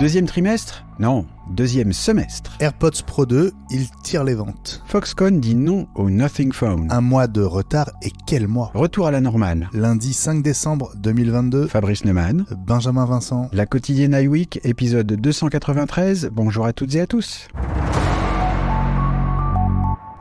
Deuxième trimestre ? Non, deuxième semestre. AirPods Pro 2, il tire les ventes. Foxconn dit non au Nothing Phone. Un mois de retard et quel mois ? Retour à la normale. Lundi 5 décembre 2022. Fabrice Neumann. Benjamin Vincent. La quotidienne iWeek, épisode 293. Bonjour à toutes et à tous.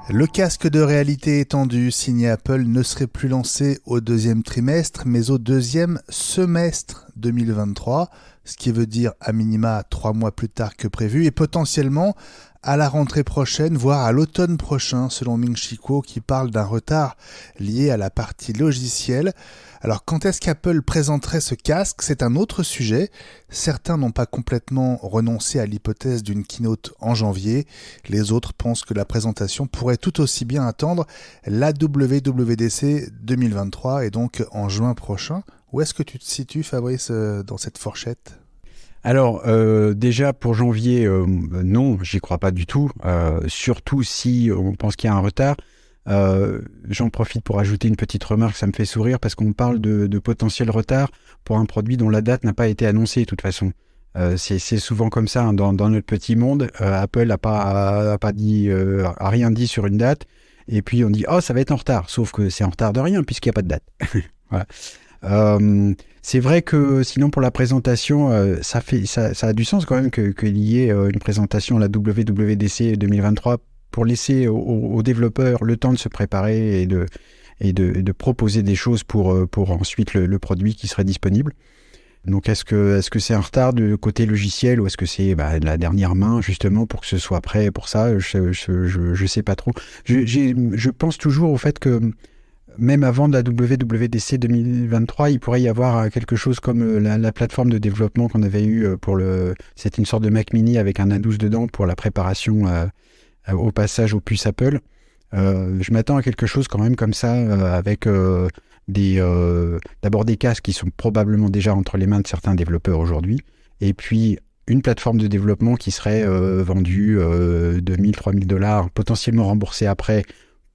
Le casque de réalité étendue signé Apple ne serait plus lancé au deuxième trimestre, mais au deuxième semestre 2023, ce qui veut dire à minima 3 mois plus tard que prévu, et potentiellement à la rentrée prochaine, voire à l'automne prochain, selon Ming-Chi Kuo, qui parle d'un retard lié à la partie logicielle. Alors, quand est-ce qu'Apple présenterait ce casque ? C'est un autre sujet. Certains n'ont pas complètement renoncé à l'hypothèse d'une keynote en janvier. Les autres pensent que la présentation pourrait tout aussi bien attendre la WWDC 2023 et donc en juin prochain. Où est-ce que tu te situes, Fabrice, dans cette fourchette ? Alors, déjà pour janvier, non, j'y crois pas du tout. Surtout si on pense qu'il y a un retard. J'en profite pour ajouter une petite remarque, ça me fait sourire parce qu'on parle de potentiel retard pour un produit dont la date n'a pas été annoncée de toute façon. C'est souvent comme ça hein, dans notre petit monde. Apple a rien dit sur une date et puis on dit oh ça va être en retard, sauf que c'est en retard de rien puisqu'il n'y a pas de date. Voilà. C'est vrai que sinon pour la présentation, ça a du sens quand même qu'il y ait une présentation à la WWDC 2023 pour laisser aux développeurs le temps de se préparer et de proposer des choses pour ensuite le produit qui serait disponible. Donc est-ce que c'est un retard de côté logiciel ou est-ce que c'est la dernière main justement pour que ce soit prêt pour ça ? Je sais pas trop. Je pense toujours au fait que même avant de la WWDC 2023, il pourrait y avoir quelque chose comme la plateforme de développement qu'on avait eue c'était une sorte de Mac Mini avec un A12 dedans pour la préparation au passage aux puces Apple. Je m'attends à quelque chose quand même comme ça, avec d'abord des casques qui sont probablement déjà entre les mains de certains développeurs aujourd'hui, et puis une plateforme de développement qui serait vendue $2,000-3,000, potentiellement remboursée après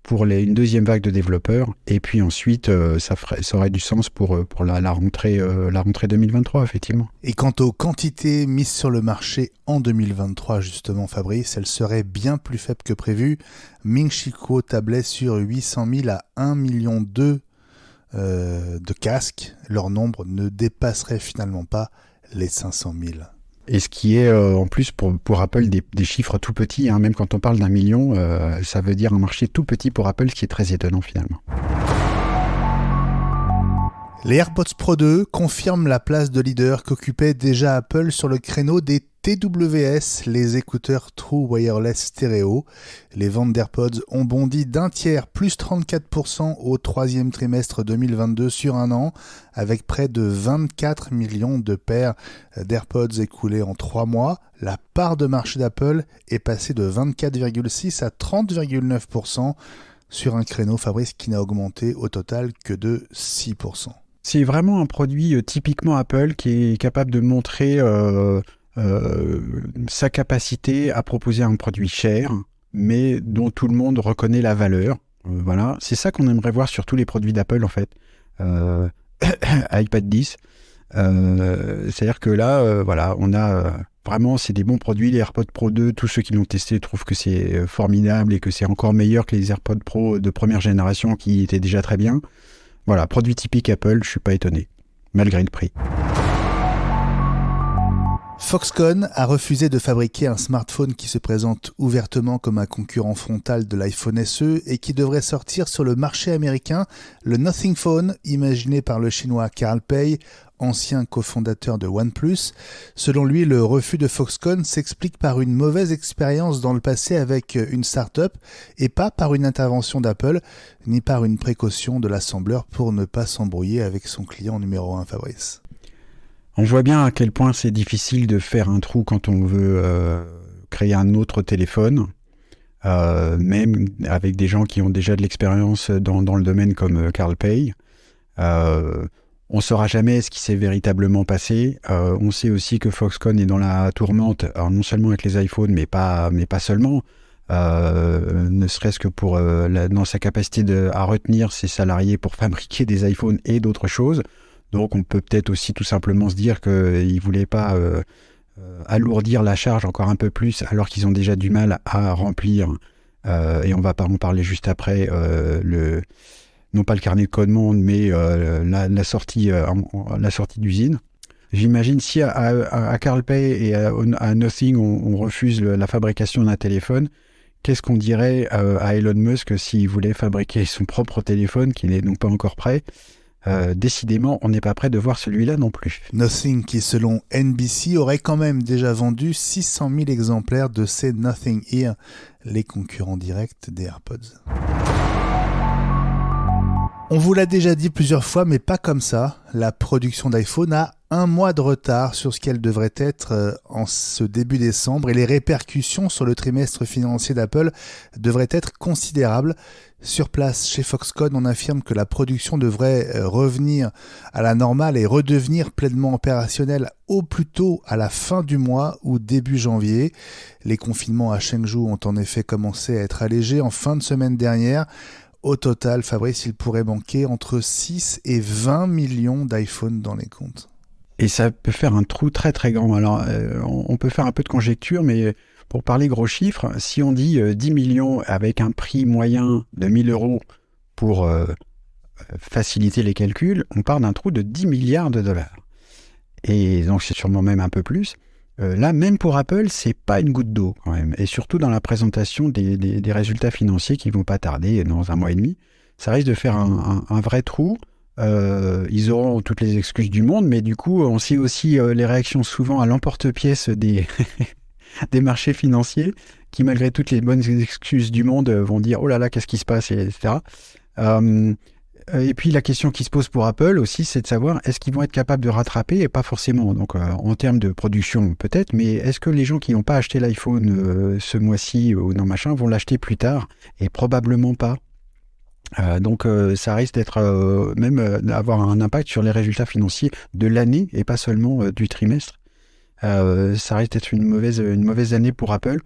pour une deuxième vague de développeurs, et puis ensuite ça aurait du sens pour la rentrée 2023 effectivement. Et quant aux quantités mises sur le marché en 2023 justement, Fabrice, elles seraient bien plus faibles que prévu. Ming-Chi Kuo tablait sur 800 000 à 1,2 million de casques. Leur nombre ne dépasserait finalement pas les 500 000. Et ce qui est en plus pour Apple des chiffres tout petits, hein, même quand on parle d'1 million, ça veut dire un marché tout petit pour Apple, ce qui est très étonnant finalement. Les AirPods Pro 2 confirment la place de leader qu'occupait déjà Apple sur le créneau des TWS, les écouteurs True Wireless Stereo. Les ventes d'AirPods ont bondi d'un tiers, plus 34% au troisième trimestre 2022 sur un an, avec près de 24 millions de paires d'AirPods écoulées en 3 mois. La part de marché d'Apple est passée de 24,6 à 30,9% sur un créneau, Fabrice, qui n'a augmenté au total que de 6%. C'est vraiment un produit typiquement Apple qui est capable de montrer sa capacité à proposer un produit cher, mais dont tout le monde reconnaît la valeur. Voilà, c'est ça qu'on aimerait voir sur tous les produits d'Apple en fait. iPad 10. C'est-à-dire que là, voilà, on a vraiment, c'est des bons produits. Les AirPods Pro 2, tous ceux qui l'ont testé trouvent que c'est formidable et que c'est encore meilleur que les AirPods Pro de première génération qui étaient déjà très bien. Voilà, produit typique Apple, je suis pas étonné, malgré le prix. Foxconn a refusé de fabriquer un smartphone qui se présente ouvertement comme un concurrent frontal de l'iPhone SE et qui devrait sortir sur le marché américain, le Nothing Phone, imaginé par le chinois Carl Pei, ancien cofondateur de OnePlus. Selon lui, le refus de Foxconn s'explique par une mauvaise expérience dans le passé avec une start-up et pas par une intervention d'Apple, ni par une précaution de l'assembleur pour ne pas s'embrouiller avec son client numéro 1, Fabrice. On voit bien à quel point c'est difficile de faire un trou quand on veut créer un autre téléphone, même avec des gens qui ont déjà de l'expérience dans le domaine comme Carl Pei. On ne saura jamais ce qui s'est véritablement passé. On sait aussi que Foxconn est dans la tourmente, alors non seulement avec les iPhones, mais pas seulement. Ne serait-ce que dans sa capacité à retenir ses salariés pour fabriquer des iPhones et d'autres choses. Donc on peut peut-être aussi tout simplement se dire qu'il ne voulait pas alourdir la charge encore un peu plus alors qu'ils ont déjà du mal à remplir, et on va en parler juste après, non pas le carnet de commande, mais la sortie d'usine. J'imagine si à Carlpay et à Nothing, on refuse la fabrication d'un téléphone, qu'est-ce qu'on dirait à Elon Musk s'il voulait fabriquer son propre téléphone, qui n'est donc pas encore prêt? Décidément, on n'est pas prêt de voir celui-là non plus. Nothing qui, selon NBC, aurait quand même déjà vendu 600 000 exemplaires de ces Nothing Ear, les concurrents directs des AirPods. On vous l'a déjà dit plusieurs fois, mais pas comme ça. La production d'iPhone a 1 mois de retard sur ce qu'elle devrait être en ce début décembre, et les répercussions sur le trimestre financier d'Apple devraient être considérables. Sur place, chez Foxconn, on affirme que la production devrait revenir à la normale et redevenir pleinement opérationnelle au plus tôt à la fin du mois ou début janvier. Les confinements à Chengdu ont en effet commencé à être allégés en fin de semaine dernière. Au total, Fabrice, il pourrait manquer entre 6 et 20 millions d'iPhone dans les comptes. Et ça peut faire un trou très très grand. Alors, on peut faire un peu de conjecture, mais pour parler gros chiffres, si on dit 10 millions avec un prix moyen de 1000 euros pour faciliter les calculs, on part d'un trou de 10 milliards de dollars. Et donc, c'est sûrement même un peu plus. Là, même pour Apple, c'est pas une goutte d'eau quand même. Et surtout dans la présentation des résultats financiers qui vont pas tarder dans 1 mois et demi, ça risque de faire un vrai trou. Ils auront toutes les excuses du monde, mais du coup, on sait aussi les réactions souvent à l'emporte-pièce des marchés financiers qui, malgré toutes les bonnes excuses du monde, vont dire « Oh là là, qu'est-ce qui se passe ?» etc. Et puis la question qui se pose pour Apple aussi, c'est de savoir est-ce qu'ils vont être capables de rattraper, et pas forcément. Donc en termes de production peut-être, mais est-ce que les gens qui n'ont pas acheté l'iPhone ce mois-ci ou non machin vont l'acheter plus tard? Et probablement pas. Donc ça risque d'être d'avoir un impact sur les résultats financiers de l'année et pas seulement du trimestre. Ça risque d'être une mauvaise année pour Apple.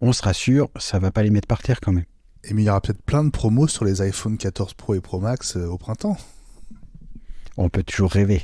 On se rassure, ça va pas les mettre par terre quand même. Et mais il y aura peut-être plein de promos sur les iPhone 14 Pro et Pro Max au printemps. On peut toujours rêver.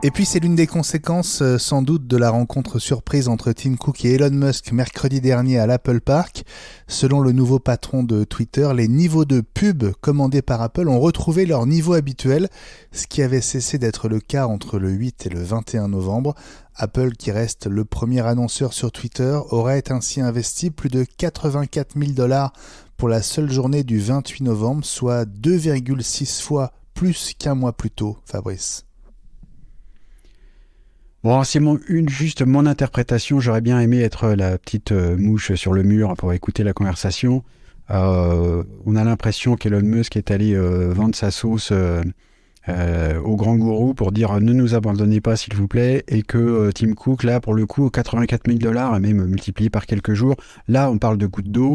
Et puis c'est l'une des conséquences sans doute de la rencontre surprise entre Tim Cook et Elon Musk mercredi dernier à l'Apple Park. Selon le nouveau patron de Twitter, les niveaux de pub commandés par Apple ont retrouvé leur niveau habituel, ce qui avait cessé d'être le cas entre le 8 et le 21 novembre. Apple, qui reste le premier annonceur sur Twitter, aurait ainsi investi plus de 84 000 $ pour la seule journée du 28 novembre, soit 2,6 fois plus qu'un mois plus tôt, Fabrice. Bon, c'est juste mon interprétation. J'aurais bien aimé être la petite mouche sur le mur pour écouter la conversation. On a l'impression qu'Elon Musk est allé vendre sa sauce au grand gourou pour dire ne nous abandonnez pas s'il vous plaît, et que Tim Cook, là pour le coup, 84 000 $, même multiplié par quelques jours, là on parle de gouttes d'eau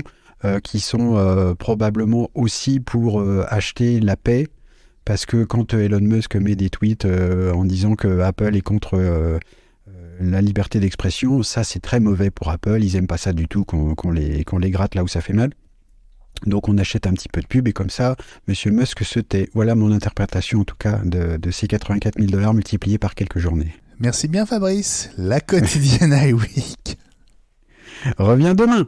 qui sont probablement aussi pour acheter la paix. Parce que quand Elon Musk met des tweets en disant que Apple est contre la liberté d'expression, ça c'est très mauvais pour Apple. Ils n'aiment pas ça du tout qu'on les gratte là où ça fait mal. Donc on achète un petit peu de pub et comme ça, Monsieur Musk se tait. Voilà mon interprétation en tout cas de ces 84 000 $ multipliés par quelques journées. Merci bien Fabrice, la quotidienne iWeek. Reviens demain.